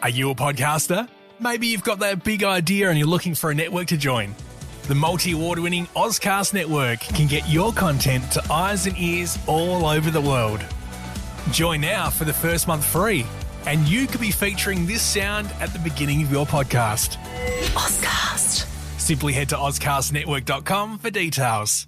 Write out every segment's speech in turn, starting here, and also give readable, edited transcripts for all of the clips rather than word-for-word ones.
Are you a podcaster? Maybe you've got that big idea and you're looking for a network to join. The multi-award-winning Ozcast Network can get your content to eyes and ears all over the world. Join now for the first month free, and you could be featuring this sound at the beginning of your podcast. Ozcast. Simply head to ozcastnetwork.com for details.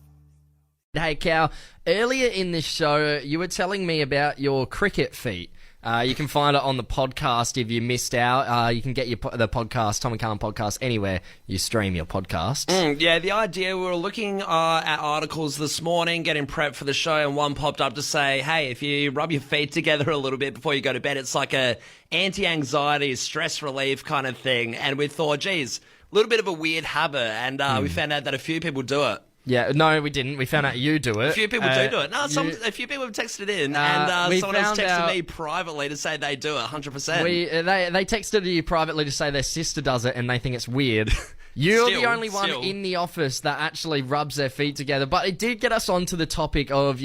Hey, Cal, earlier in this show, you were telling me about your cricket feat. You can find it on the podcast if you missed out. You can get the podcast, Tom Callum podcast, anywhere you stream your podcast. Yeah, the idea, we were looking at articles this morning, getting prepped for the show, and one popped up to say, hey, if you rub your feet together a little bit before you go to bed, it's like a anti-anxiety, stress relief kind of thing. And we thought, geez, a little bit of a weird habit, and we found out that a few people do it. Yeah, no, we didn't. We found out you do it. A few people do it. No, a few people have texted in, and someone else texted me privately to say they do it, 100%. They texted you privately to say their sister does it, and they think it's weird. You're the only one in the office that actually rubs their feet together. But it did get us onto the topic of,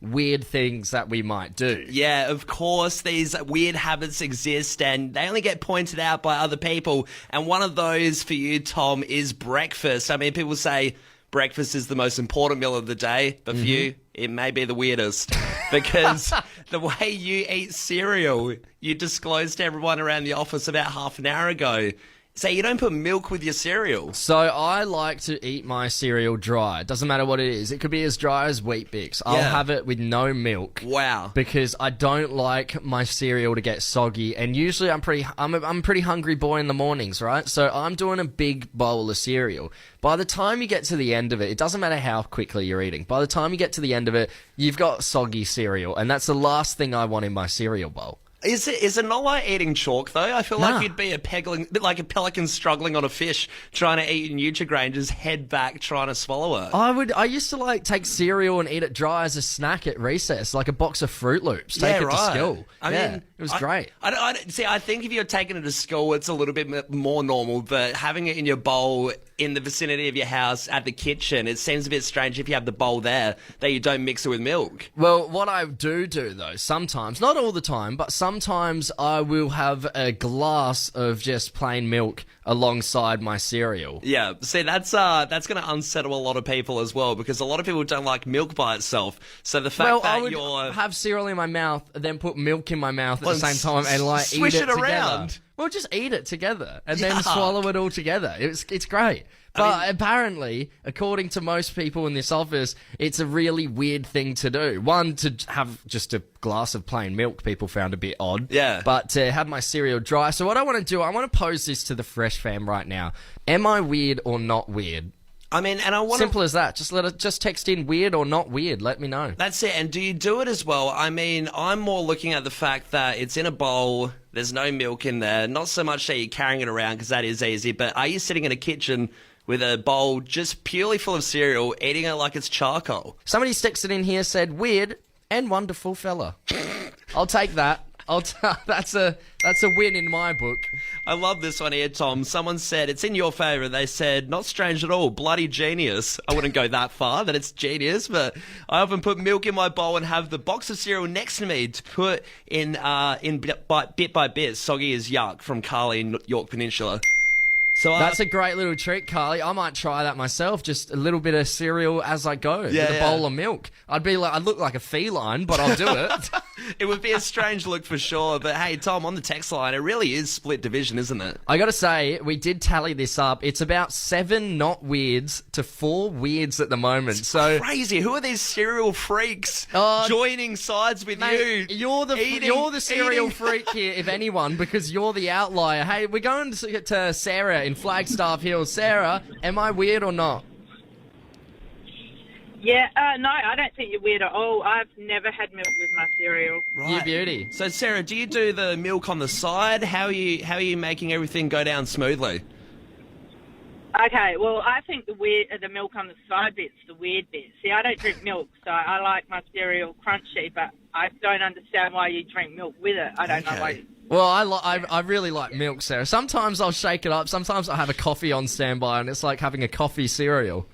weird things that we might do. Yeah, of course, these weird habits exist, and they only get pointed out by other people. And one of those for you, Tom, is breakfast. I mean, people say breakfast is the most important meal of the day, but for you, it may be the weirdest. Because the way you eat cereal, you disclosed to everyone around the office about half an hour ago. So you don't put milk with your cereal. So I like to eat my cereal dry. It doesn't matter what it is. It could be as dry as Wheat Bix. I'll have it with no milk. Wow. Because I don't like my cereal to get soggy. And usually I'm a pretty hungry boy in the mornings, right? So I'm doing a big bowl of cereal. By the time you get to the end of it, it doesn't matter how quickly you're eating. By the time you get to the end of it, you've got soggy cereal. And that's the last thing I want in my cereal bowl. Is it not like eating chalk, though? I feel like you'd be a pelican struggling on a fish, trying to eat Nutri-Grain, just head back, trying to swallow it. I used to take cereal and eat it dry as a snack at recess, like a box of Fruit Loops. Take it to school. I mean, it was great. I think if you're taking it to school, it's a little bit more normal, but having it in your bowl in the vicinity of your house at the kitchen, it seems a bit strange if you have the bowl there that you don't mix it with milk. Well, what I do though, sometimes, not all the time, but sometimes I will have a glass of just plain milk alongside my cereal. Yeah, see, that's going to unsettle a lot of people as well, because a lot of people don't like milk by itself. So the fact that I would have cereal in my mouth, then put milk in my mouth at the same time, and swish eat it around. Together. Well, just eat it together and then swallow it all together. It's great. But apparently, according to most people in this office, it's a really weird thing to do. One, to have just a glass of plain milk, people found a bit odd. Yeah. But to have my cereal dry. So what I want to do, I want to pose this to the Fresh fam right now. Am I weird or not weird? I mean, and I want simple as that. Just text in weird or not weird. Let me know. That's it. And do you do it as well? I mean, I'm more looking at the fact that it's in a bowl. There's no milk in there. Not so much that you're carrying it around, because that is easy. But are you sitting in a kitchen with a bowl just purely full of cereal, eating it like it's charcoal? Somebody texted in here, said weird and wonderful fella. I'll take that. That's a win in my book. I love this one here, Tom. Someone said, it's in your favour. They said, not strange at all, bloody genius. I wouldn't go that far, that it's genius, but I often put milk in my bowl and have the box of cereal next to me to put in bit by bit. Soggy as yuck, from Carly in York Peninsula. So that's a great little treat, Carly. I might try that myself. Just a little bit of cereal as I go, with a bowl of milk. I'd look like a feline, but I'll do it. It would be a strange look for sure. But hey, Tom, on the text line, it really is split division, isn't it? I got to say, we did tally this up. It's about 7 not weirds to 4 weirds at the moment. It's so crazy. Who are these cereal freaks joining sides with you? You're the cereal freak here, if anyone, because you're the outlier. Hey, we're going to Sarah in Flagstaff Hills. Sarah, am I weird or not? Yeah, no, I don't think you're weird at all. I've never had milk with my cereal. Right. You beauty. So, Sarah, do you do the milk on the side? How are you making everything go down smoothly? Okay, well, I think the milk on the side bit's the weird bit. See, I don't drink milk, so I like my cereal crunchy, but I don't understand why you drink milk with it. I don't know why. Well, I really like milk, Sarah. Sometimes I'll shake it up. Sometimes I have a coffee on standby, and it's like having a coffee cereal.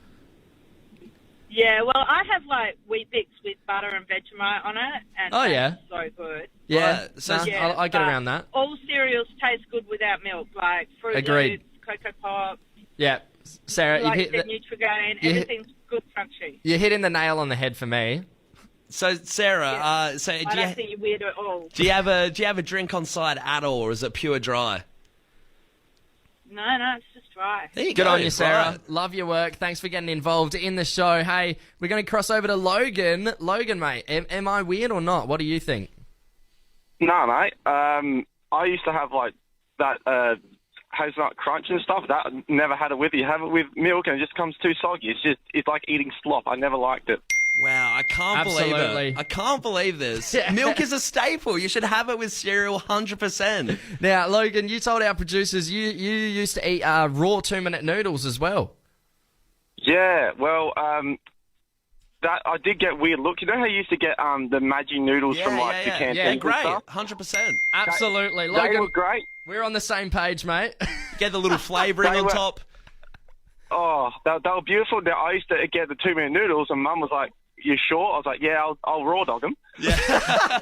Yeah, well, I have Wheat Bix with butter and Vegemite on it, and that's so good. Yeah, right. So I get around that. All cereal cereals taste good without milk, like Fruit Agreed. Loops, Cocoa Pops, Yeah, Sarah, like you the hit Nutrigrain. you hit- Everything's good crunchy. you're hitting the nail on the head for me. So, Sarah, I do don't think you're weird at all. you have a drink on side at all, or is it pure dry? No, it's just dry. There you Good go. on you, Sarah. Right. Love your work. Thanks for getting involved in the show. Hey, we're going to cross over to Logan. Logan, mate, am I weird or not? What do you think? No, mate. I used to have like that hazelnut crunch and stuff. That never had it with. You have it with milk and it just comes too soggy. It's like eating slop. I never liked it. Wow, I can't believe Absolutely. it. I can't believe this. Yeah. Milk is a staple. You should have it with cereal 100%. Now, Logan, you told our producers you used to eat raw 2-minute noodles as well. Yeah, well, that I did get weird look. You know how you used to get the Maggi noodles from like the canteens Yeah, and great. stuff? 100%. Absolutely. They Logan, were great. we're on the same page, mate. Get the little flavouring They on were- top. Oh, they were beautiful. Now, I used to get the 2-minute noodles, and Mum was like, "You sure?" I was like, "Yeah, I'll raw dog them." Yeah.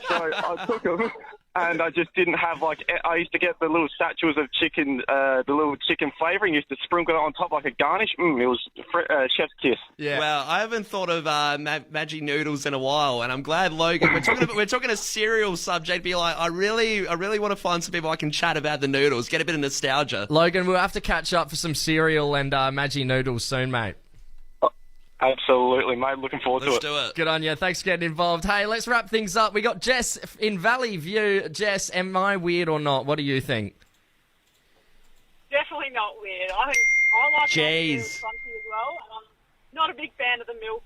So I took them, and I just didn't have like. I used to get the little statues of chicken, the little chicken flavouring. Used to sprinkle it on top like a garnish. It was chef's kiss. Yeah. Well, I haven't thought of Maggi noodles in a while, and I'm glad, Logan. We're talking a cereal subject. Be like, I really want to find some people I can chat about the noodles, get a bit of nostalgia. Logan, we'll have to catch up for some cereal and Maggi noodles soon, mate. Absolutely, mate. Looking forward Let's to it. do it. Good on you. Thanks for getting involved. Hey, let's wrap things up. We got Jess in Valley View. Jess, am I weird or not? What do you think? Definitely not weird. I think I like Jeez. milk crunchy as well. And I'm not a big fan of the milk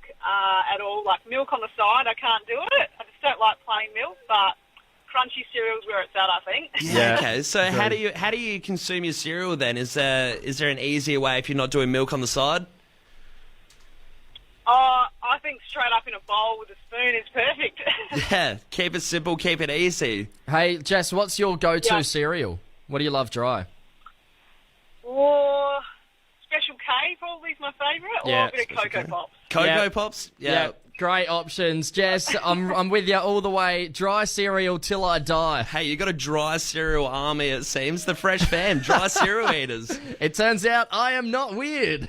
at all. Like milk on the side, I can't do it. I just don't like plain milk, but crunchy cereal's where it's at, I think. Yeah. Okay. So how do you consume your cereal then? Is there an easier way if you're not doing milk on the side? I think straight up in a bowl with a spoon is perfect. Yeah. Keep it simple. Keep it easy. Hey, Jess, what's your go-to Yeah. cereal? What do you love dry? Or Special K probably is my favourite. Or Yeah, a bit of Cocoa Pops. Cocoa Yeah. Pops. Yeah, great options. Jess, I'm with you all the way. Dry cereal till I die. Hey, you got a dry cereal army, it seems. The fresh fam, dry cereal eaters. It turns out I am not weird.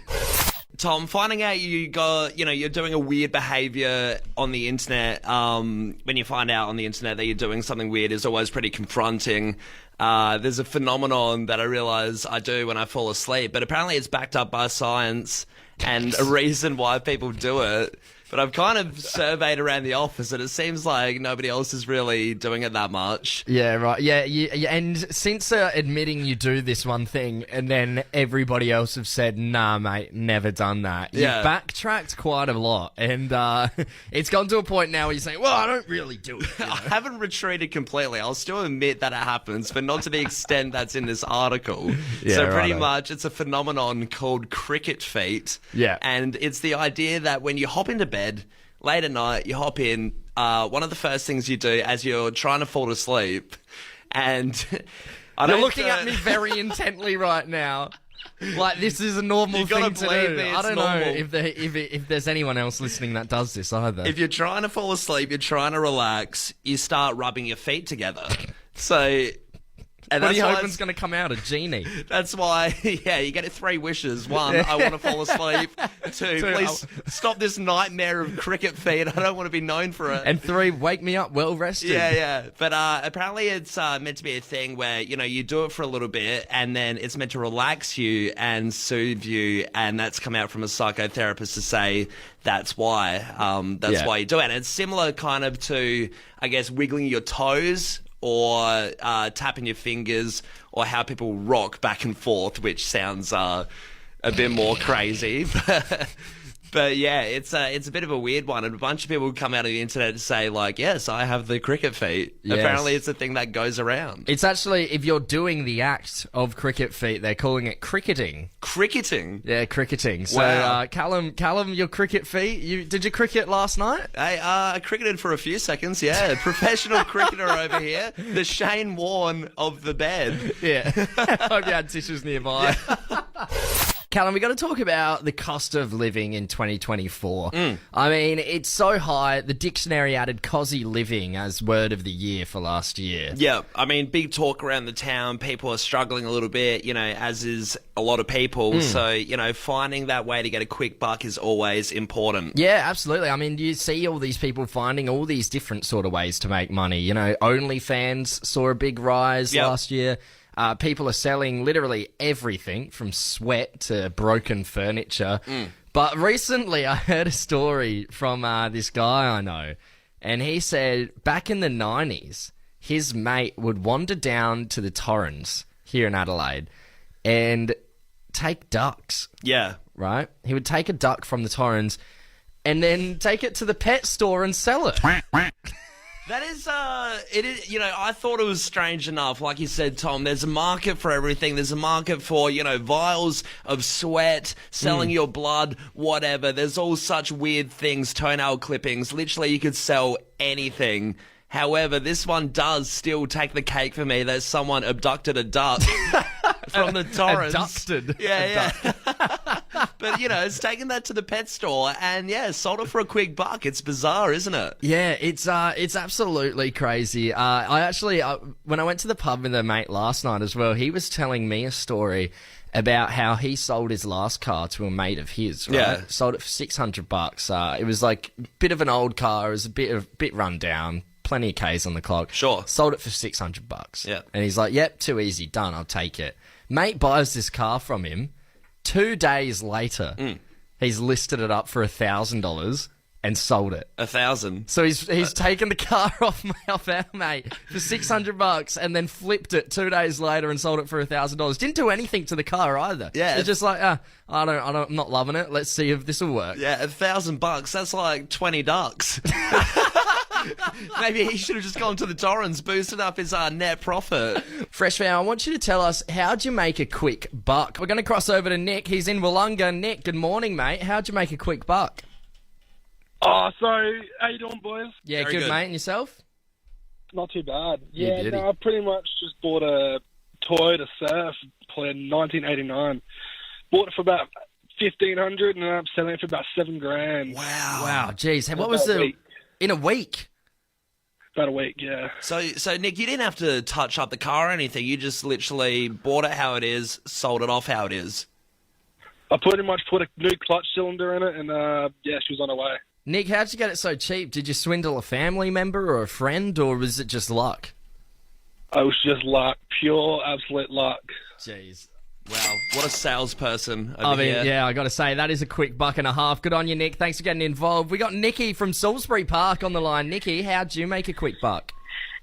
Tom, finding out you're doing a weird behaviour on the internet, when you find out on the internet that you're doing something weird is always pretty confronting. There's a phenomenon that I realise I do when I fall asleep, but apparently it's backed up by science and a reason why people do it. But I've kind of surveyed around the office, and it seems like nobody else is really doing it that much. Yeah, right. Yeah, and since admitting you do this one thing, and then everybody else have said, nah, mate, never done that. Yeah. You've backtracked quite a lot, and it's gone to a point now where you're saying, well, I don't really do it. You know? I haven't retreated completely. I'll still admit that it happens, but not to the extent that's in this article. Yeah, so pretty righto. much it's a phenomenon called cricket feet. Yeah. And it's the idea that when you hop into bed late at night, you hop in, one of the first things you do as you're trying to fall to sleep, and You're looking at me very intently right now. Like this is a normal You gotta thing to believe do. me, I it's don't know normal. if there's anyone else listening that does this either. If you're trying to fall asleep, you're trying to relax, you start rubbing your feet together. So... And what are you why hoping's going to come out? A genie? That's why, yeah, you get 3 wishes. 1, I want to fall asleep. 2, please stop this nightmare of cricket feet. I don't want to be known for it. And 3, wake me up well rested. Yeah. But apparently it's meant to be a thing where, you do it for a little bit and then it's meant to relax you and soothe you. And that's come out from a psychotherapist to say that's why. That's why you do it. And it's similar kind of to, I guess, wiggling your toes or tapping your fingers, or how people rock back and forth, which sounds a bit more crazy. But yeah, it's a bit of a weird one, and a bunch of people come out of the internet to say like, yes, I have the cricket feet. Yes. Apparently, it's a thing that goes around. It's actually, if you're doing the act of cricket feet, they're calling it cricketing. Cricketing. Yeah, cricketing. So, Wow. Callum, your cricket feet. Did you cricket last night? Hey, I cricketed for a few seconds. Yeah, professional cricketer over here, the Shane Warne of the bed. Yeah. Hope you had tissues nearby. Callum, we got to talk about the cost of living in 2024. I mean, it's so high. The dictionary added cosy living as word of the year for last year. Yeah, I mean, big talk around the town. People are struggling a little bit, as is a lot of people. So, finding that way to get a quick buck is always important. Yeah, absolutely. I mean, you see all these people finding all these different sort of ways to make money. OnlyFans saw a big rise last year. People are selling literally everything from sweat to broken furniture. But recently I heard a story from this guy I know, and he said back in the 90s, his mate would wander down to the Torrens here in Adelaide and take ducks. Yeah. Right? He would take a duck from the Torrens and then take it to the pet store and sell it. That is, it is, I thought it was strange enough. Like you said, Tom, there's a market for everything. There's a market for, vials of sweat, selling your blood, whatever. There's all such weird things, toenail clippings. Literally, you could sell anything. However, this one does still take the cake for me that someone abducted a duck from the Torrens. Abducted. Yeah. But, it's taken that to the pet store and, sold it for a quick buck. It's bizarre, isn't it? Yeah, it's absolutely crazy. I actually, when I went to the pub with a mate last night as well, he was telling me a story about how he sold his last car to a mate of his, right? Yeah. Sold it for $600. It was like a bit of an old car. It was a bit run down. Plenty of Ks on the clock. Sure. Sold it for $600. Yeah. And he's like, yep, too easy. Done. I'll take it. Mate buys this car from him. 2 days later, he's listed it up for $1,000 and sold it. 1,000. So he's taken the car off our mate for $600 and then flipped it 2 days later and sold it for $1,000. Didn't do anything to the car either. Yeah. It's just like, I'm not loving it. Let's see if this will work. Yeah, $1,000. That's like 20 ducks. Maybe he should have just gone to the Torrens, boosted up his net profit. Fresh Fam, I want you to tell us, how'd you make a quick buck? We're going to cross over to Nick. He's in Wollonga. Nick, good morning, mate. How'd you make a quick buck? Oh, so how you doing, boys? Yeah, Very good. mate. And yourself? Not too bad. Yeah, Yeah, no, I pretty much just bought a Toyota Surf in 1989. Bought it for about $1,500 and I'm selling it for about $7,000. Wow, jeez. Hey, what was About a the... week. In a week? About a week, yeah. So Nick, you didn't have to touch up the car or anything. You just literally bought it how it is, sold it off how it is. I pretty much put a new clutch cylinder in it and, she was on her way. Nick, how'd you get it so cheap? Did you swindle a family member or a friend, or was it just luck? It was just luck. Pure, absolute luck. Jeez. Wow, what a salesperson over I mean, here. yeah, I got to say, that is a quick $1.50. Good on you, Nick. Thanks for getting involved. We got Nikki from Salisbury Park on the line. Nikki, how'd you make a quick buck?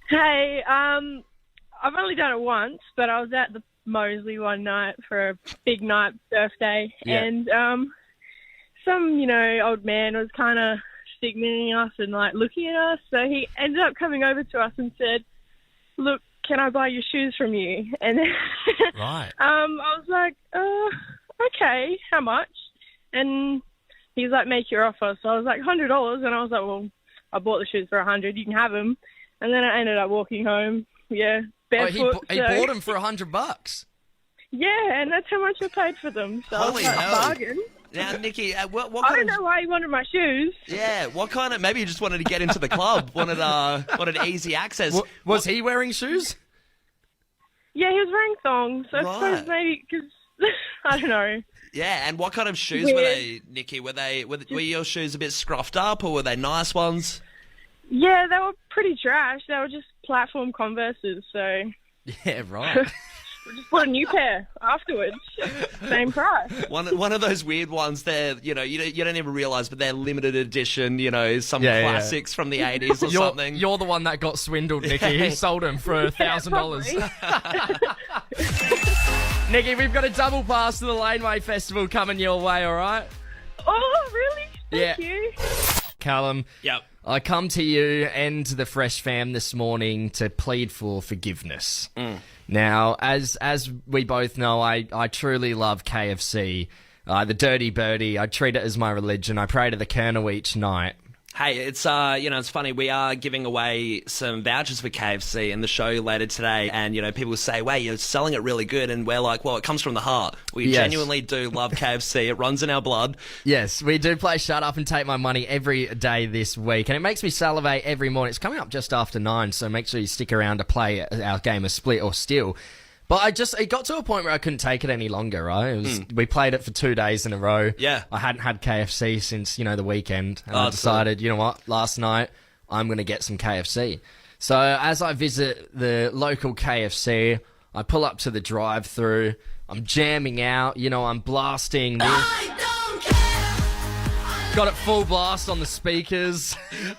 Hey, I've only done it once, but I was at the Moseley one night for a big night birthday, Yeah. and some, old man was kind of signaling us and, looking at us, so he ended up coming over to us and said, look, can I buy your shoes from you? And then Right. I was like, okay, how much? And he's like, make your offer. So I was like, $100, and I was like, well, I bought the shoes for $100. You can have them. And then I ended up walking home, barefoot. He bought them for $100. Yeah, and that's how much I paid for them. So Holy I was like, hell. bargain. Now, Nikki, what I kind don't know why he wanted my shoes. Yeah, what kind of... Maybe you just wanted to get into the club, wanted easy access. Was he wearing shoes? Yeah, he was wearing thongs. So I Right. suppose maybe because, I don't know. Yeah, and what kind of shoes were they, Nikki? Were your shoes a bit scruffed up, or were they nice ones? Yeah, they were pretty trash. They were just platform Converses, so Yeah, right. we just bought a new pair afterwards. Same price. One of those weird ones there, you don't even realise, but they're limited edition, some Yeah, yeah. classics from the 80s or You're, something. you're the one that got swindled, Nikki. He sold them for $1,000. Nikki, we've got a double pass to the Laneway Festival coming your way, all right? Oh, really? Thank Yeah. you. Callum, Yep. I come to you and to the Fresh Fam this morning to plead for forgiveness. Now, as we both know, I truly love KFC. The Dirty Birdie, I treat it as my religion. I pray to the Colonel each night. Hey, it's it's funny. We are giving away some vouchers for KFC in the show later today, and people say, "Wait, you're selling it really good," and we're like, "Well, it comes from the heart. We genuinely do love KFC. It runs in our blood." Yes, we do play Shut Up and Take My Money every day this week, and it makes me salivate every morning. It's coming up just after 9, so make sure you stick around to play our game of Split or Steal. But it got to a point where I couldn't take it any longer, right? We played it for 2 days in a row. Yeah. I hadn't had KFC since, the weekend. And I decided, you know what, last night I'm going to get some KFC. So as I visit the local KFC, I pull up to the drive-thru. I'm jamming out, I'm blasting this. Got it full blast on the speakers.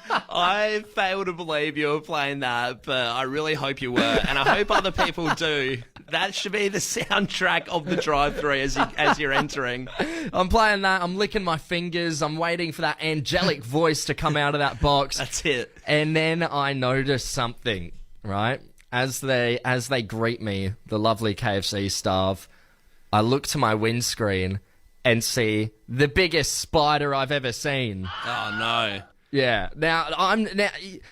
I fail to believe you were playing that, but I really hope you were, and I hope other people do. That should be the soundtrack of the drive-thru as you're entering. I'm playing that. I'm licking my fingers. I'm waiting for that angelic voice to come out of that box. That's it. And then I notice something, right? As they greet me, the lovely KFC staff, I look to my windscreen and see the biggest spider I've ever seen. Oh, no. Yeah. Now,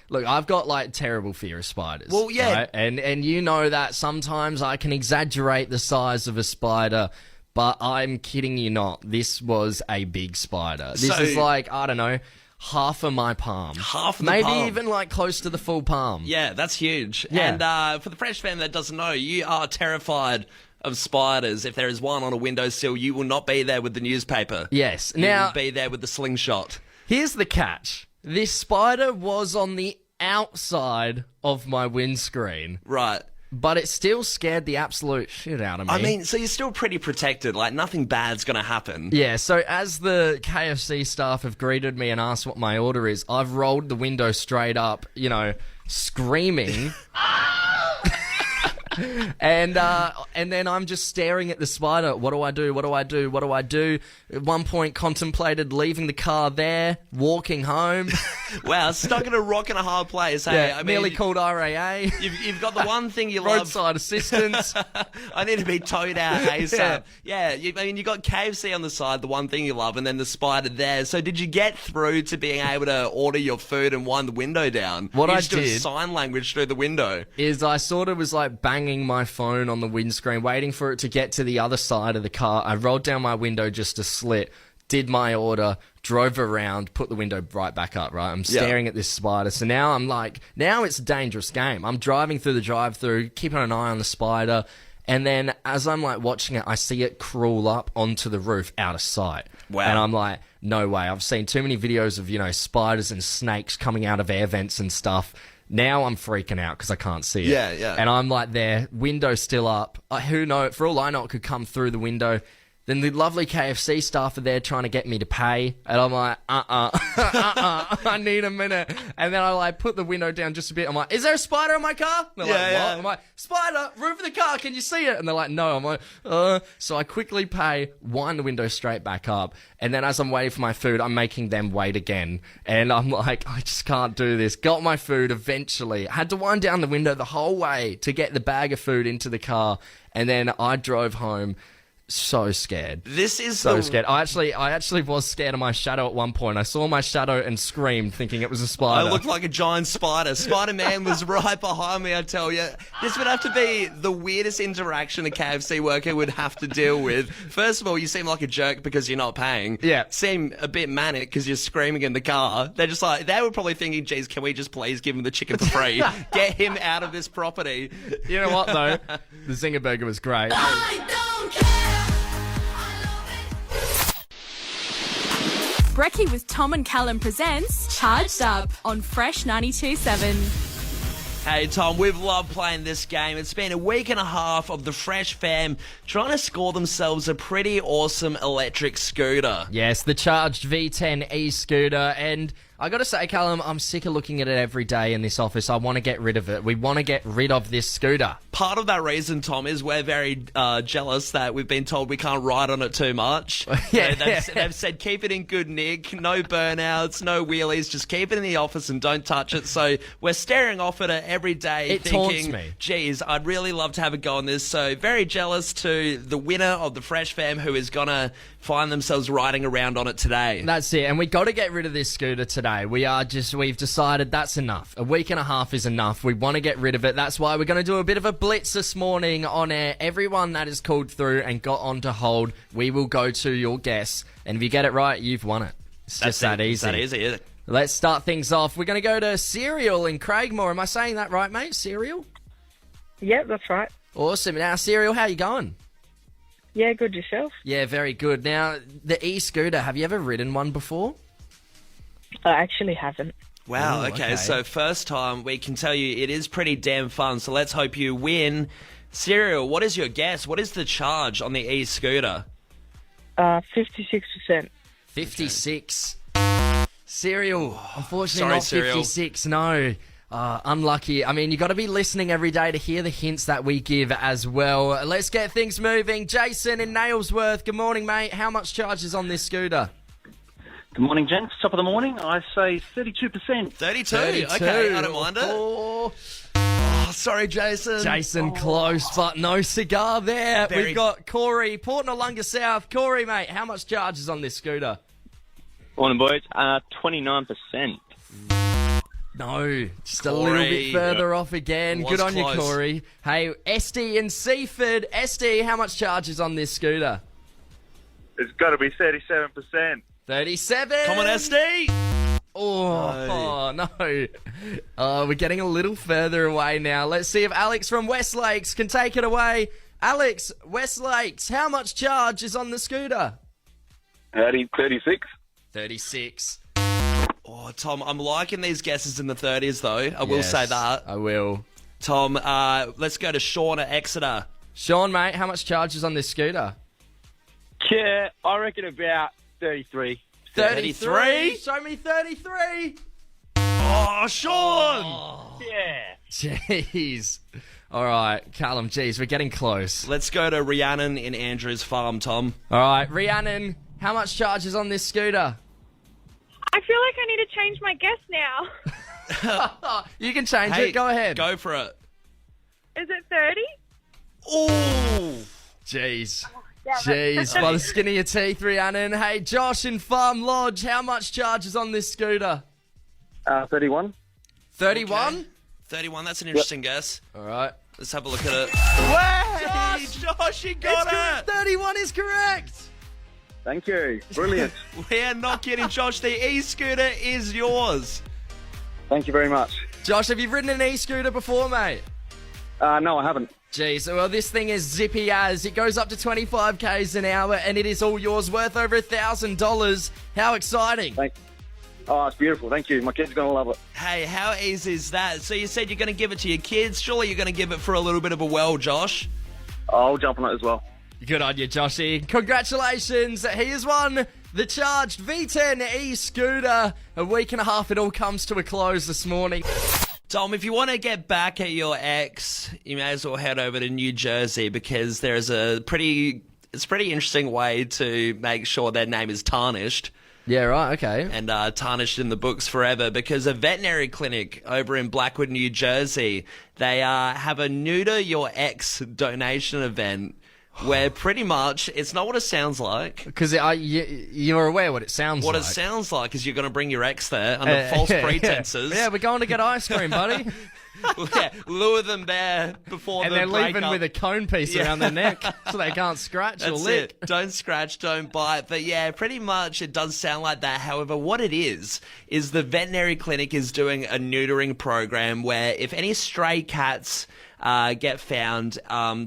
look, I've got, terrible fear of spiders. Well, yeah. Right? And you know that sometimes I can exaggerate the size of a spider, but I'm kidding you not. This was a big spider. This is I don't know, half of my palm. Half of the palm. palm. Maybe even, close to the full palm. Yeah, that's huge. Yeah. And for the Fresh fan that doesn't know, you are terrified of spiders. If there is one on a windowsill, you will not be there with the newspaper. Yes. You Now, will be there with the slingshot. Here's the catch. This spider was on the outside of my windscreen. Right. But it still scared the absolute shit out of me. I mean, so you're still pretty protected. Nothing bad's going to happen. Yeah, so as the KFC staff have greeted me and asked what my order is, I've rolled the window straight up, screaming. And then I'm just staring at the spider. What do I do? What do I do? What do I do? At one point, contemplated leaving the car there, walking home. Wow, stuck in a rock and a hard place. Hey, Yeah, nearly called RAA. You've got the one thing you love. Roadside assistance. I need to be towed out ASAP. Yeah, you got KFC on the side, the one thing you love, and then the spider there. So did you get through to being able to order your food and wind the window down? What I just do did sign language through the window. Is I sort of was banging my phone on the windscreen, waiting for it to get to the other side of the car. I rolled down my window just a slit, did my order, drove around, put the window right back up, right? I'm staring at this spider. So now I'm now it's a dangerous game. I'm driving through the drive-thru, keeping an eye on the spider, and then as I'm watching it, I see it crawl up onto the roof out of sight. Wow. And I'm like, no way. I've seen too many videos of, spiders and snakes coming out of air vents and stuff. Now I'm freaking out because I can't see it. Yeah, yeah. And I'm there, window still up. Who knows? For all I know, it could come through the window. Then the lovely KFC staff are there trying to get me to pay. And I'm like, I need a minute. And then I put the window down just a bit. I'm like, is there a spider in my car? And they're like, what? Yeah. I'm like, spider, roof of the car, can you see it? And they're like, no. I'm like, So I quickly pay, wind the window straight back up. And then as I'm waiting for my food, I'm making them wait again. And I'm like, I just can't do this. Got my food eventually. I had to wind down the window the whole way to get the bag of food into the car. And then I drove home. So scared. This is so scared. I actually was scared of my shadow at one point. I saw my shadow and screamed, thinking it was a spider. I looked like a giant spider. Spider-Man was right behind me, I tell you. This would have to be the weirdest interaction a KFC worker would have to deal with. First of all, you seem like a jerk because you're not paying. Yeah. Seem a bit manic because you're screaming in the car. They're just they were probably thinking, geez, can we just please give him the chicken for free? Get him out of this property. You know what, though? The Zinger Burger was great. I don't care. Brekkie with Tom and Callum presents Charged Up on Fresh 92.7. Hey Tom, we've loved playing this game. It's been a week and a half of the Fresh fam trying to score themselves a pretty awesome electric scooter. Yes, the Charg'd V10 e-scooter, and I got to say, Callum, I'm sick of looking at it every day in this office. I want to get rid of it. We want to get rid of this scooter. Part of that reason, Tom, is we're very jealous that we've been told we can't ride on it too much. They've said keep it in good nick, no burnouts, no wheelies, just keep it in the office and don't touch it. So we're staring off at it every day it thinking, taunts me. Geez, I'd really love to have a go on this. So very jealous to the winner of the Fresh fam who is going to find themselves riding around on it today. That's it, and we got to get rid of this scooter today. today. We've decided that's enough. A week and a half is enough. We want to get rid of it. That's why we're going to do a bit of a blitz this morning on air. Everyone that is called through and got on to hold, we will go to your guess. And if you get it right, you've won it. It's just that easy. It's that easy, is it? Let's start things off. We're going to go to Serial in Craigmore. Am I saying that right, mate? Serial? Yeah, that's right. Awesome. Now, Serial, how you going? Yeah, good yourself. Yeah, very good. Now, the e-scooter, have you ever ridden one before? I actually haven't. Wow, Ooh, okay, so first time, we can tell you it is pretty damn fun, so let's hope you win. Serial, what is your guess? What is the charge on the e-scooter? 56%. 56. Serial, unfortunately Sorry, not Serial. 56, no. Unlucky. I mean, you got to be listening every day to hear the hints that we give as well. Let's get things moving. Jason in Nailsworth, good morning, mate. How much charge is on this scooter? Good morning, gents. Top of the morning. I say 32%. 32? Okay, I don't mind it. Oh, sorry, Jason. Jason, close, but no cigar there. Very- We've got Corey, Port Noarlunga South. Corey, mate, how much charge is on this scooter? Morning, boys. 29%. No, just a Corey. little bit further off again. Was Good on close. you, Corey. Hey, Esty in Seaford. Esty, how much charge is on this scooter? It's got to be 37%. 37. Come on, SD. Oh, no. We're getting a little further away now. Let's see if Alex from Westlakes can take it away. Alex, Westlakes, how much charge is on the scooter? 36. 36. Oh, Tom, I'm liking these guesses in the 30s, though. I will say that. I will. Tom, let's go to Sean at Exeter. Sean, mate, how much charge is on this scooter? Yeah, I reckon about 33. 33? Show me 33. Oh, Sean! Yeah. Jeez. All right, Callum, jeez, we're getting close. Let's go to Rhiannon in Andrews Farm, Tom. All right, Rhiannon, how much charge is on this scooter? I feel like I need to change my guess now. You can change Hey, it. Go ahead. Go for it. Is it 30? Oh! Jeez. Damn Jeez, by the skin of your teeth, Rhiannon. Hey, Josh in Farm Lodge, how much charge is on this scooter? 31. 31? Okay. 31, that's an interesting guess. All right. Let's have a look at it. Way! Josh, you got It's it! 31 is correct. Thank you. Brilliant. We're not kidding, Josh. The e-scooter is yours. Thank you very much. Josh, have you ridden an e-scooter before, mate? No, I haven't. Jeez, well, this thing is zippy as. It goes up to 25 k's an hour, and it is all yours, worth over $1,000. How exciting. Oh, it's beautiful. Thank you. My kids are going to love it. Hey, how easy is that? So you said you're going to give it to your kids. Surely you're going to give it for a little bit of a whirl, Josh. I'll jump on it as well. Good on you, Joshy. Congratulations. He has won the Charg'd V10 e-scooter. A week and a half, it all comes to a close this morning. Tom, if you want to get back at your ex, you may as well head over to New Jersey because there's it's a pretty interesting way to make sure their name is tarnished. Yeah, right, okay. And tarnished in the books forever because a veterinary clinic over in Blackwood, New Jersey, they have a Neuter Your Ex donation event where pretty much it's not what it sounds like. Because you're aware what it sounds What like. it sounds like is you're going to bring your ex there under false pretenses. Yeah, we're going to get ice cream, buddy. Yeah, lure them there before And the they're leaving breakup. with a cone piece around their neck so they can't scratch or That's lick. it. Don't scratch, don't bite. But yeah, pretty much it does sound like that. However, what it is the veterinary clinic is doing a neutering program where if any stray cats get found,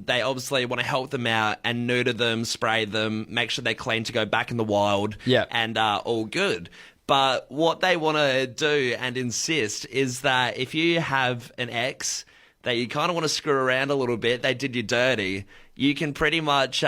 they obviously want to help them out and neuter them, spray them, make sure they're clean to go back in the wild, and all good. But what they want to do and insist is that if you have an ex that you kind of want to screw around a little bit, they did you dirty, you can pretty much pay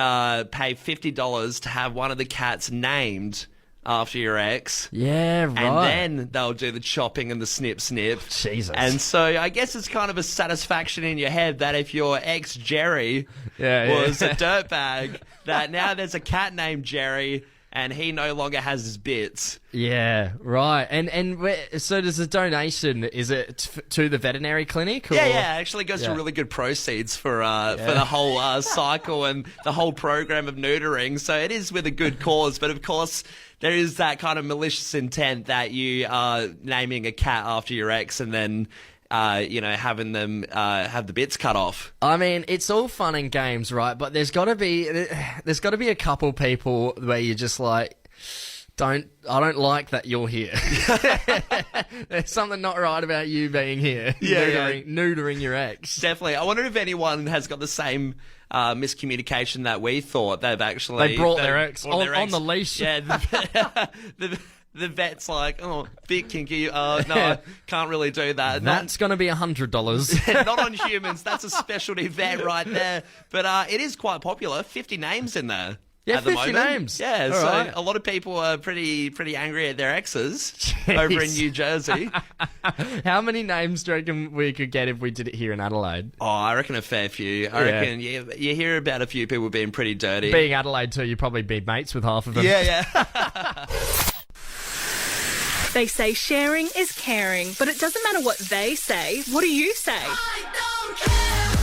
$50 to have one of the cats named after your ex. Yeah, right. And then they'll do the chopping and the snip. Jesus. And so I guess it's kind of a satisfaction in your head that if your ex Jerry was a dirtbag, that now there's a cat named Jerry and he no longer has his bits. Yeah, right. And so does the donation, is it to the veterinary clinic? Or? Yeah, actually goes to really good proceeds for the whole cycle and the whole program of neutering. So it is with a good cause. But of course, there is that kind of malicious intent that you are naming a cat after your ex and then, having them have the bits cut off. I mean, it's all fun and games, right? But there's got to be a couple people where you're just like, I don't like that you're here. There's something not right about you being here. Neutering your ex. Definitely. I wonder if anyone has got the same miscommunication that we thought. They brought their ex on the leash. Yeah. The vet's like, oh, bit kinky. No, I can't really do that. That's going to be $100. Not on humans. That's a specialty vet right there. But it is quite popular. 50 names in there. Yeah, at the 50 moment. names. Yeah, All so right. a lot of people are pretty angry at their exes over in New Jersey. How many names do you reckon we could get if we did it here in Adelaide? Oh, I reckon a fair few. I reckon you hear about a few people being pretty dirty. Being Adelaide too, you'd probably be mates with half of them. Yeah. They say sharing is caring, but it doesn't matter what they say. What do you say?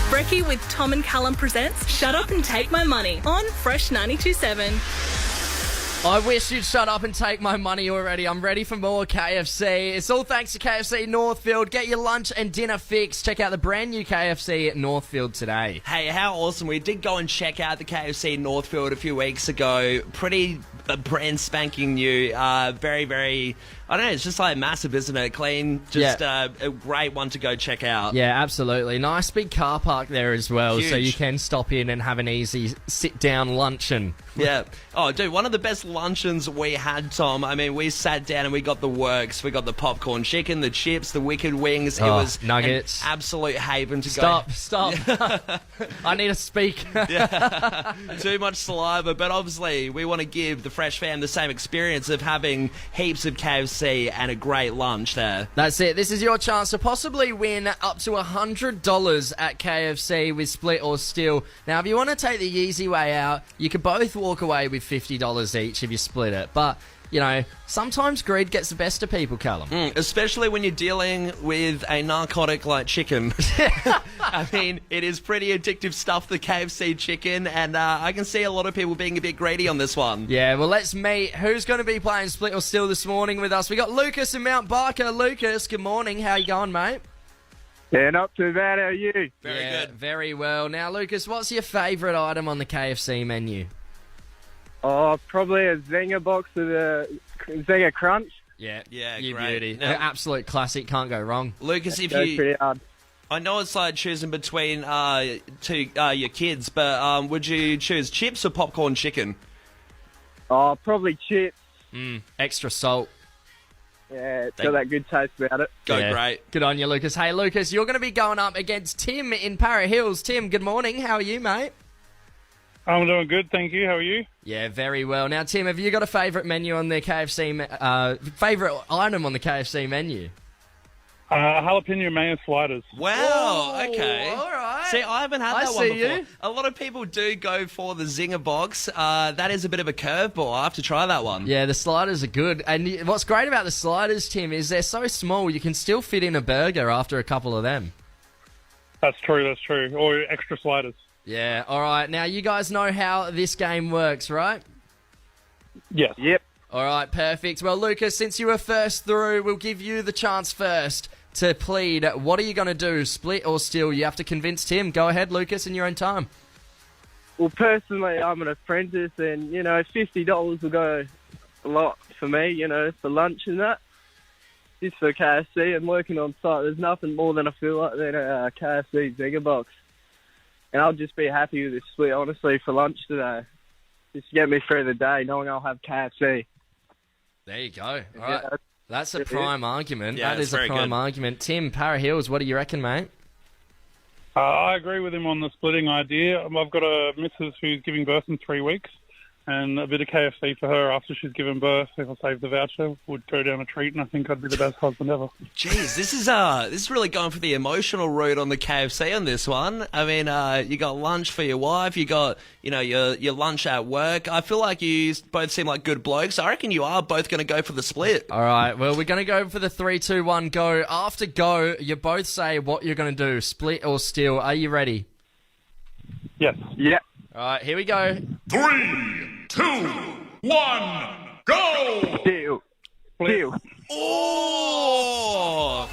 Brekkie with Tom and Callum presents Shut Up and Take My Money on Fresh 92.7. I wish you'd shut up and take my money already. I'm ready for more KFC. It's all thanks to KFC Northfield. Get your lunch and dinner fixed. Check out the brand new KFC at Northfield today. Hey, how awesome. We did go and check out the KFC Northfield a few weeks ago. Pretty brand spanking new. Very, very... I don't know, it's just like massive, isn't it? Clean, just a great one to go check out. Yeah, absolutely. Nice big car park there as well, Huge. so you can stop in and have an easy sit-down luncheon. Yeah. Oh, dude, one of the best luncheons we had, Tom. I mean, we sat down and we got the works. We got the popcorn chicken, the chips, the wicked wings. It was nuggets. An absolute haven to go. Stop. I need to speak. Too much saliva, but obviously we want to give the Fresh fam the same experience of having heaps of KFC and a great lunch there. That's it. This is your chance to possibly win up to $100 at KFC with Split or Steal. Now, if you want to take the easy way out, you could both walk away with $50 each if you split it. But, you know, sometimes greed gets the best of people, Callum. Especially when you're dealing with a narcotic like chicken. I mean, it is pretty addictive stuff, the KFC chicken, and I can see a lot of people being a bit greedy on this one. Yeah, well, let's meet who's going to be playing Split or Steal this morning with us. We got Lucas in Mount Barker. Lucas, good morning. How you going, mate? Yeah, not too bad. How are you? Very good. Very well. Now, Lucas, what's your favourite item on the KFC menu? Oh, probably a Zinger box with a Zinger Crunch. Yeah, great. beauty. Now, absolute classic, can't go wrong. Lucas, if Goes pretty hard. I know it's like choosing between your kids, but would you choose chips or popcorn chicken? Oh, probably chips. Extra salt. Yeah, it's got that good taste about it. Great. Good on you, Lucas. Hey, Lucas, you're going to be going up against Tim in Para Hills. Tim, good morning. How are you, mate? I'm doing good, thank you. How are you? Yeah, very well. Now, Tim, have you got a favourite menu on the KFC, favourite item on the KFC menu? Jalapeno mayo sliders. Wow, Ooh, okay. all right. See, I haven't had that one see before. you. A lot of people do go for the Zinger box. That is a bit of a curveball. I have to try that one. Yeah, the sliders are good. And what's great about the sliders, Tim, is they're so small you can still fit in a burger after a couple of them. That's true. Or extra sliders. Yeah, all right. Now, you guys know how this game works, right? Yes. Yep. All right, perfect. Well, Lucas, since you were first through, we'll give you the chance first to plead. What are you going to do, split or steal? You have to convince Tim. Go ahead, Lucas, in your own time. Well, personally, I'm an apprentice, and, $50 will go a lot for me, for lunch and that. Just for KFC and working on site, there's nothing more than I feel like than a KFC Zinger box. And I'll just be happy with this split, honestly, for lunch today. Just to get me through the day, knowing I'll have KFC. There you go. All right. That's a prime argument. Yeah, that is a prime argument. Tim, Para Hills, what do you reckon, mate? I agree with him on the splitting idea. I've got a missus who's giving birth in 3 weeks, and a bit of KFC for her after she's given birth. If I save the voucher, would go down a treat, and I think I'd be the best husband ever. Jeez, this is really going for the emotional route on the KFC on this one. I mean, you got lunch for your wife, you got your lunch at work. I feel like you both seem like good blokes. I reckon you are both going to go for the split. All right, well, we're going to go for the 3, 2, 1, go. After go, you both say what you're going to do, split or steal. Are you ready? Yes. Yep. All right, here we go. 3, 2, 1, Go! Deal. Deal. Oh!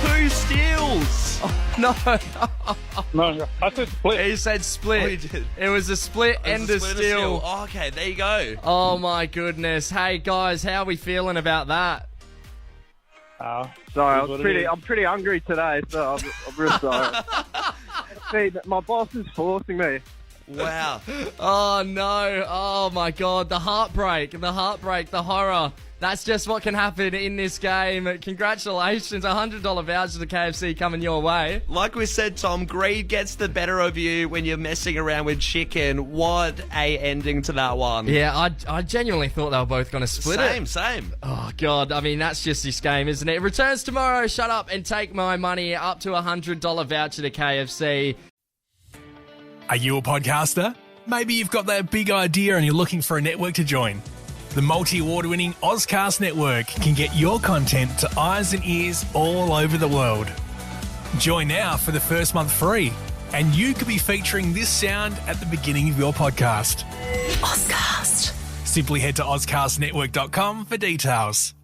2 steals. No. No, I said split. He said split. Oh, he did. It was a split and a steal. Oh, okay, there you go. Oh my goodness. Hey guys, how are we feeling about that? Sorry, I'm pretty hungry today, so I'm real sorry. See, my boss is forcing me. Wow. Oh no. Oh my god. The heartbreak, the horror. That's just what can happen in this game. Congratulations. $100 voucher to KFC coming your way. Like we said, Tom, greed gets the better of you when you're messing around with chicken. What a ending to that one. Yeah, I genuinely thought they were both going to split it. Same. Oh, God. I mean, that's just this game, isn't it? It returns tomorrow. Shut up and take my money. Up to $100 voucher to KFC. Are you a podcaster? Maybe you've got that big idea and you're looking for a network to join. The multi-award-winning Ozcast Network can get your content to eyes and ears all over the world. Join now for the first month free, and you could be featuring this sound at the beginning of your podcast. Ozcast. Simply head to ozcastnetwork.com for details.